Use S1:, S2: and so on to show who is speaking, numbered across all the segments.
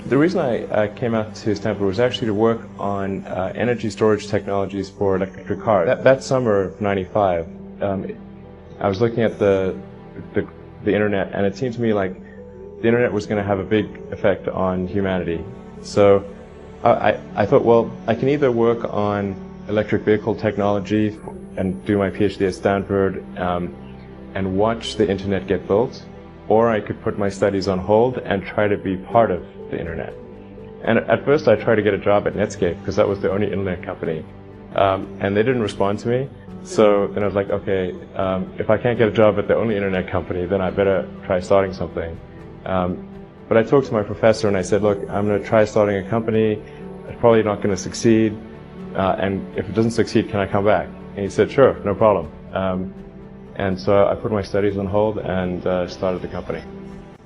S1: The reason I came out to Stanford was actually to work on energy storage technologies for electric cars. That summer of '95, I was looking at the internet, and it seemed to me like the internet was going to have a big effect on humanity. So I thought, well, I can either work on electric vehicle technology and do my PhD at Stanford and watch the internet get built, or I could put my studies on hold and try to be part of the internet. And at first I tried to get a job at Netscape because that was the only internet company, and they didn't respond to me. So then I was like, okay, if I can't get a job at the only internet company, then I better try starting something. But I talked to my professor and I said, look, I'm going to try starting a company. It's probably not going to succeed, and if it doesn't succeed, can I come back? And he said, sure, no problem. And so I put my studies on hold and started the company.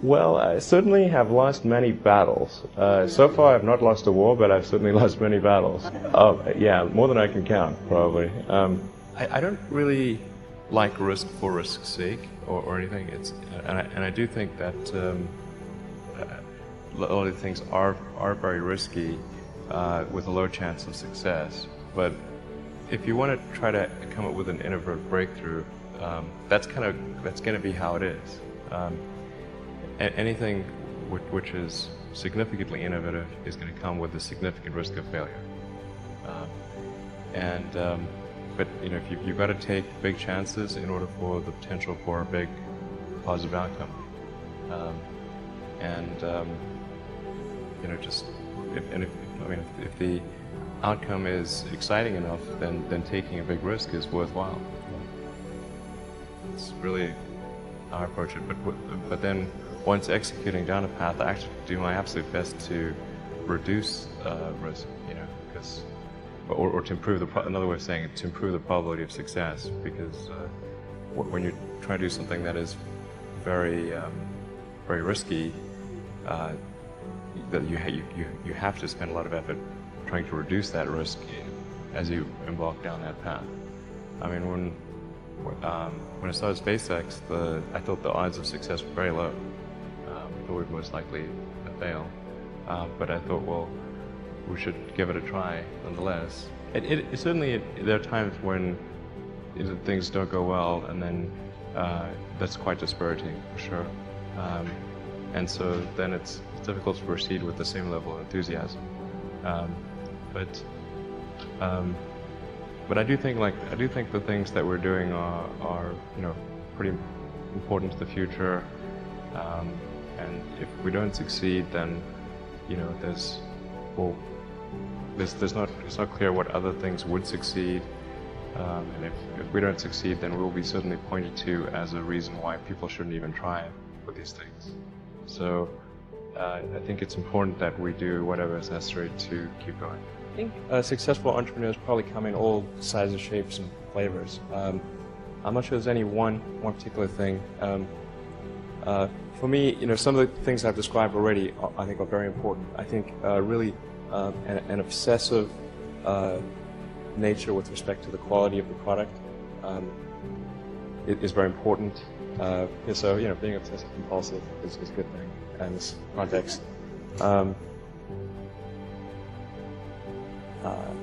S1: Well, I certainly have lost many battles. So far I've not lost a war, but I've certainly lost many battles. Oh, yeah, more than I can count, probably.
S2: I don't really like risk for risk's sake or anything. And I do think that a lot of things are very risky with a low chance of success. But if you want to try to come up with an innovative breakthrough, that's going to be how it is. Anything which is significantly innovative is going to come with a significant risk of failure. But you know, you've got to take big chances in order for the potential for a big positive outcome. You know, just if the outcome is exciting enough, then taking a big risk is worthwhile. It's really how I approach it. But then once executing down a path, I actually do my absolute best to reduce risk. You know, because or to improve another way of saying it, to improve the probability of success. Because when you try to do something that is very very risky, that you have to spend a lot of effort trying to reduce that risk as you embark down that path. I mean, when I started SpaceX, I thought the odds of success were very low. I thought we'd most likely fail, but I thought, well, we should give it a try nonetheless. Certainly there are times when things don't go well, and then that's quite dispiriting for sure. And so then it's difficult to proceed with the same level of enthusiasm. But I do think the things that we're doing are you know, pretty important to the future. And if we don't succeed, then you know, it's not clear what other things would succeed. And if we don't succeed, then we'll be certainly pointed to as a reason why people shouldn't even try with these things. So I think it's important that we do whatever is necessary to keep going.
S3: I think successful entrepreneurs probably come in all sizes, shapes, and flavors. I'm not sure there's any one particular thing. For me, you know, some of the things I've described already, I think, are very important. I think really an obsessive nature with respect to the quality of the product is very important. So, you know, being obsessive compulsive is a good thing in this context.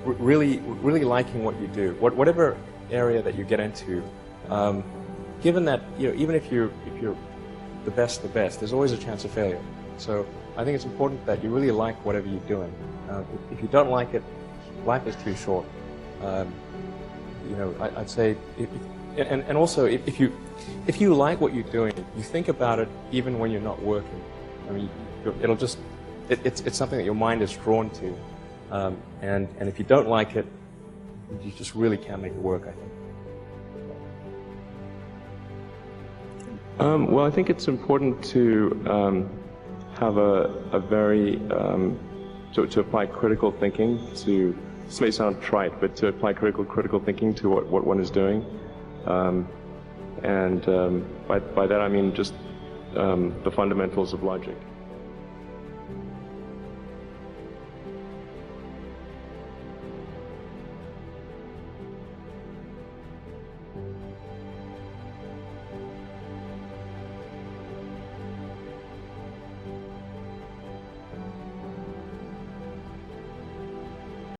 S3: Really liking what you do, whatever area that you get into. Given that, you know, even if you're the best, there's always a chance of failure. So I think it's important that you really like whatever you're doing. If you don't like it, life is too short. You know, I'd say, and also if you like what you're doing, you think about it even when you're not working. I mean, it's something that your mind is drawn to. And if you don't like it, you just really can't make it work, I think.
S1: Well, I think it's important to have a very to apply critical thinking to. This may sound trite, but to apply critical thinking to what one is doing, and by that I mean just the fundamentals of logic.